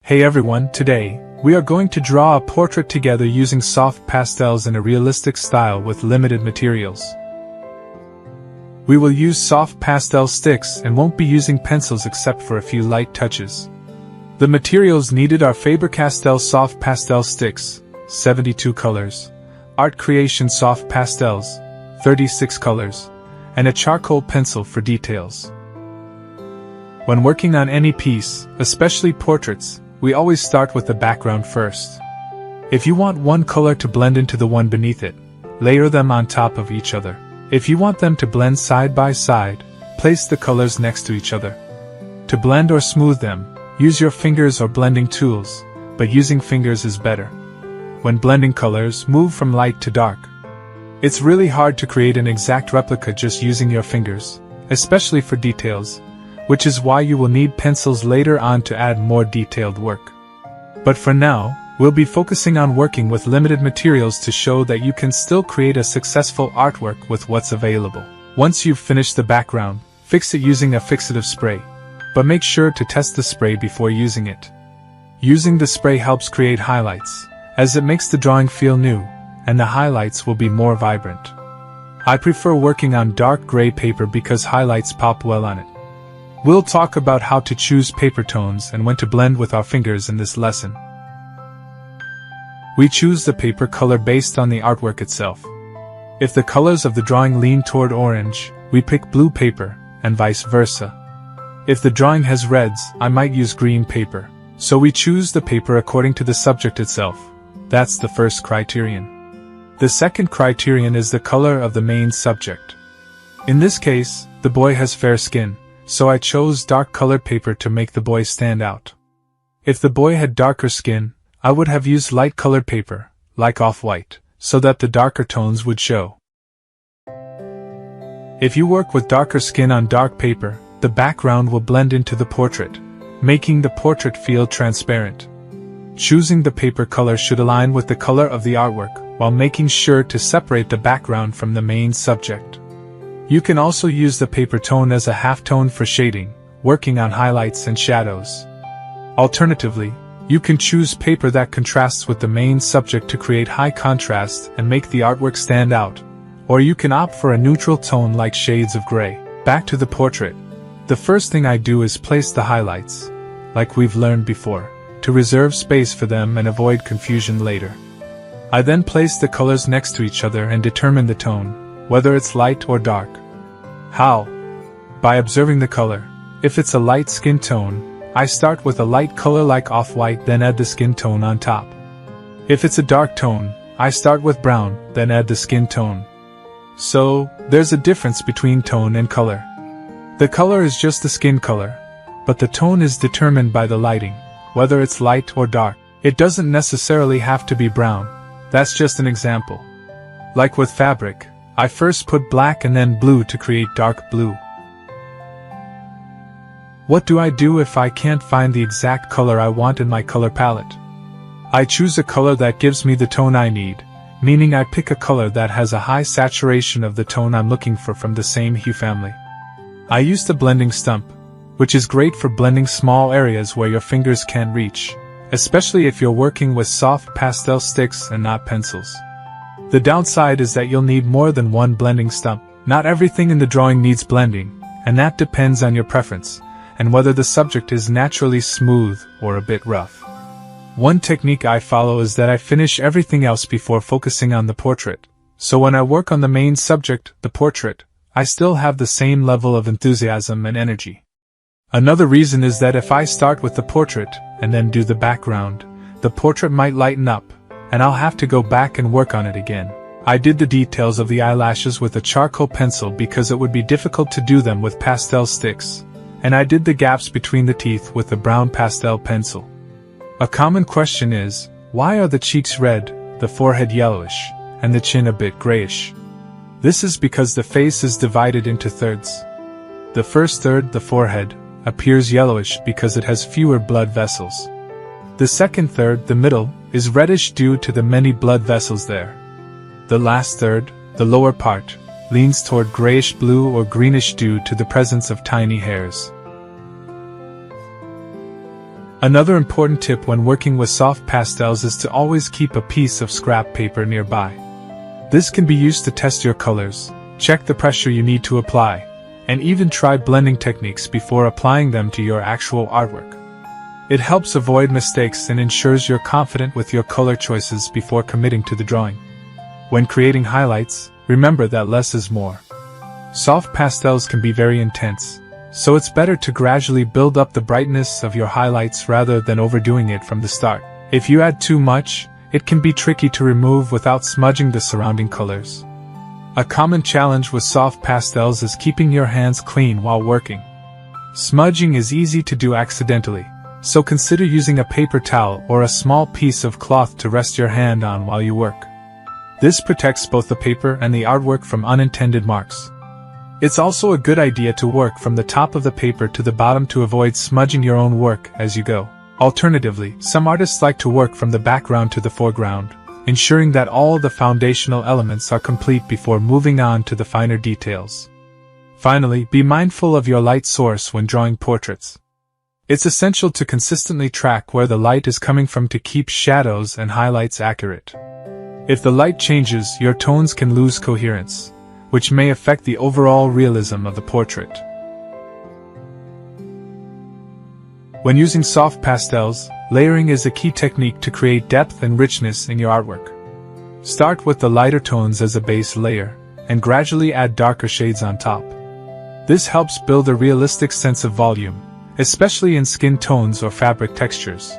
Hey everyone, today, we are going to draw a portrait together using soft pastels in a realistic style with limited materials. We will use soft pastel sticks and won't be using pencils except for a few light touches. The materials needed are Faber-Castell soft pastel sticks, 72 colors, Art Creation soft pastels, 36 colors, and a charcoal pencil for details. When working on any piece, especially portraits, we always start with the background first. If you want one color to blend into the one beneath it, layer them on top of each other. If you want them to blend side by side, place the colors next to each other. To blend or smooth them, use your fingers or blending tools, but using fingers is better. When blending colors, move from light to dark. It's really hard to create an exact replica just using your fingers, especially for details, which is why you will need pencils later on to add more detailed work. But for now, we'll be focusing on working with limited materials to show that you can still create a successful artwork with what's available. Once you've finished the background, fix it using a fixative spray, but make sure to test the spray before using it. Using the spray helps create highlights, as it makes the drawing feel new, and the highlights will be more vibrant. I prefer working on dark gray paper because highlights pop well on it. We'll talk about how to choose paper tones and when to blend with our fingers in this lesson. We choose the paper color based on the artwork itself. If the colors of the drawing lean toward orange, we pick blue paper, and vice versa. If the drawing has reds, I might use green paper. So we choose the paper according to the subject itself. That's the first criterion. The second criterion is the color of the main subject. In this case, the boy has fair skin, so I chose dark colored paper to make the boy stand out. If the boy had darker skin, I would have used light colored paper, like off-white, so that the darker tones would show. If you work with darker skin on dark paper, the background will blend into the portrait, making the portrait feel transparent. Choosing the paper color should align with the color of the artwork, while making sure to separate the background from the main subject. You can also use the paper tone as a halftone for shading, working on highlights and shadows. Alternatively, you can choose paper that contrasts with the main subject to create high contrast and make the artwork stand out, or you can opt for a neutral tone like shades of gray. Back to the portrait. The first thing I do is place the highlights, like we've learned before, to reserve space for them and avoid confusion later. I then place the colors next to each other and determine the tone, whether it's light or dark. How? By observing the color. If it's a light skin tone, I start with a light color like off-white, then add the skin tone on top. If it's a dark tone, I start with brown, then add the skin tone. So, there's a difference between tone and color. The color is just the skin color, but the tone is determined by the lighting, whether it's light or dark. It doesn't necessarily have to be brown. That's just an example. Like with fabric, I first put black and then blue to create dark blue. What do I do if I can't find the exact color I want in my color palette? I choose a color that gives me the tone I need, meaning I pick a color that has a high saturation of the tone I'm looking for from the same hue family. I use the blending stump, which is great for blending small areas where your fingers can't reach, especially if you're working with soft pastel sticks and not pencils. The downside is that you'll need more than one blending stump. Not everything in the drawing needs blending, and that depends on your preference, and whether the subject is naturally smooth or a bit rough. One technique I follow is that I finish everything else before focusing on the portrait, so when I work on the main subject, the portrait, I still have the same level of enthusiasm and energy. Another reason is that if I start with the portrait and then do the background, the portrait might lighten up, and I'll have to go back and work on it again. I did the details of the eyelashes with a charcoal pencil because it would be difficult to do them with pastel sticks, and I did the gaps between the teeth with the brown pastel pencil. A common question is, why are the cheeks red, the forehead yellowish, and the chin a bit grayish? This is because the face is divided into thirds. The first third, the forehead, appears yellowish because it has fewer blood vessels. The second third, the middle, is reddish due to the many blood vessels there. The last third, the lower part, leans toward grayish-blue or greenish due to the presence of tiny hairs. Another important tip when working with soft pastels is to always keep a piece of scrap paper nearby. This can be used to test your colors, check the pressure you need to apply, and even try blending techniques before applying them to your actual artwork. It helps avoid mistakes and ensures you're confident with your color choices before committing to the drawing. When creating highlights, remember that less is more. Soft pastels can be very intense, so it's better to gradually build up the brightness of your highlights rather than overdoing it from the start. If you add too much, it can be tricky to remove without smudging the surrounding colors. A common challenge with soft pastels is keeping your hands clean while working. Smudging is easy to do accidentally, so consider using a paper towel or a small piece of cloth to rest your hand on while you work. This protects both the paper and the artwork from unintended marks. It's also a good idea to work from the top of the paper to the bottom to avoid smudging your own work as you go. Alternatively, some artists like to work from the background to the foreground, ensuring that all the foundational elements are complete before moving on to the finer details. Finally, be mindful of your light source when drawing portraits. It's essential to consistently track where the light is coming from to keep shadows and highlights accurate. If the light changes, your tones can lose coherence, which may affect the overall realism of the portrait. When using soft pastels, layering is a key technique to create depth and richness in your artwork. Start with the lighter tones as a base layer, and gradually add darker shades on top. This helps build a realistic sense of volume, especially in skin tones or fabric textures.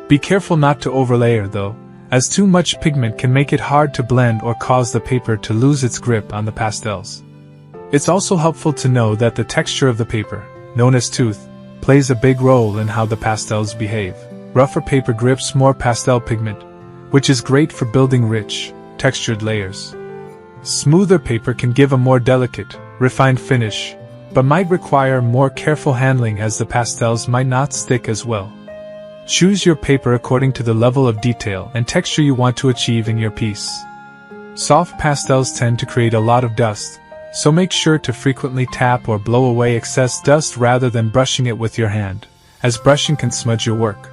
Be careful not to overlayer though, as too much pigment can make it hard to blend or cause the paper to lose its grip on the pastels. It's also helpful to know that the texture of the paper, known as tooth, plays a big role in how the pastels behave. Rougher paper grips more pastel pigment, which is great for building rich, textured layers. Smoother paper can give a more delicate, refined finish, but might require more careful handling as the pastels might not stick as well. Choose your paper according to the level of detail and texture you want to achieve in your piece. Soft pastels tend to create a lot of dust, so make sure to frequently tap or blow away excess dust rather than brushing it with your hand, as brushing can smudge your work.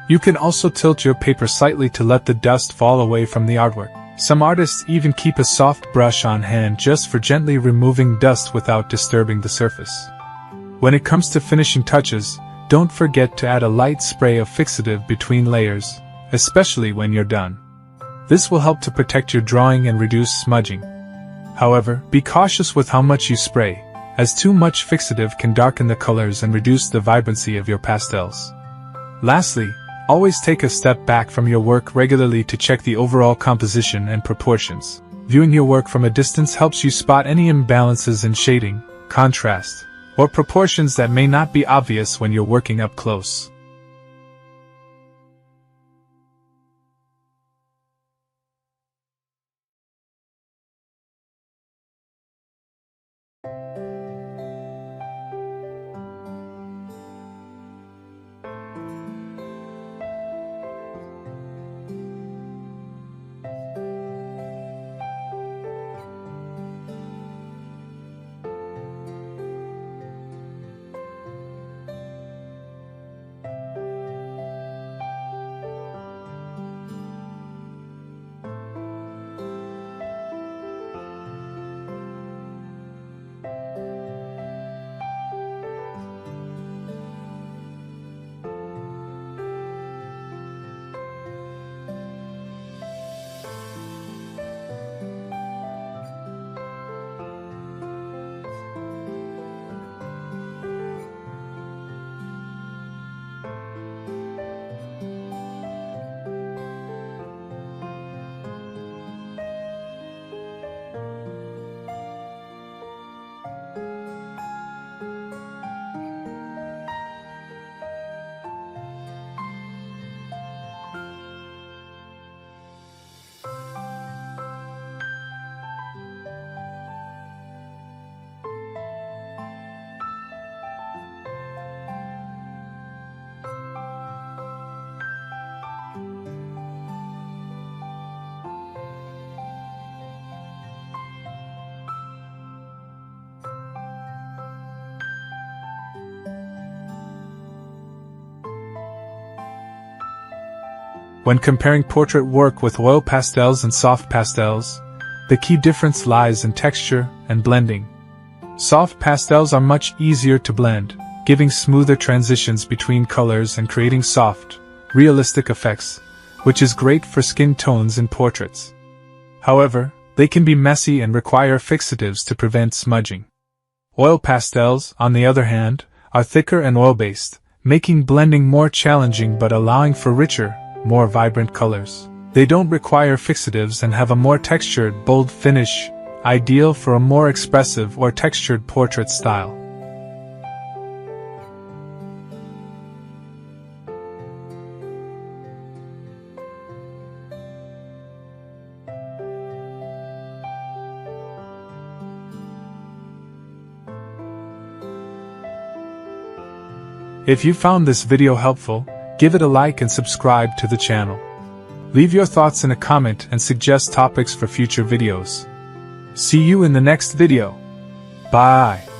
You can also tilt your paper slightly to let the dust fall away from the artwork. Some artists even keep a soft brush on hand just for gently removing dust without disturbing the surface. When it comes to finishing touches, don't forget to add a light spray of fixative between layers, especially when you're done. This will help to protect your drawing and reduce smudging. However, be cautious with how much you spray, as too much fixative can darken the colors and reduce the vibrancy of your pastels. Lastly, always take a step back from your work regularly to check the overall composition and proportions. Viewing your work from a distance helps you spot any imbalances in shading, contrast, or proportions that may not be obvious when you're working up close. When comparing portrait work with oil pastels and soft pastels, the key difference lies in texture and blending. Soft pastels are much easier to blend, giving smoother transitions between colors and creating soft, realistic effects, which is great for skin tones in portraits. However, they can be messy and require fixatives to prevent smudging. Oil pastels, on the other hand, are thicker and oil-based, making blending more challenging but allowing for richer, more vibrant colors. They don't require fixatives and have a more textured, bold finish, ideal for a more expressive or textured portrait style. If you found this video helpful, give it a like and subscribe to the channel. Leave your thoughts in a comment and suggest topics for future videos. See you in the next video. Bye.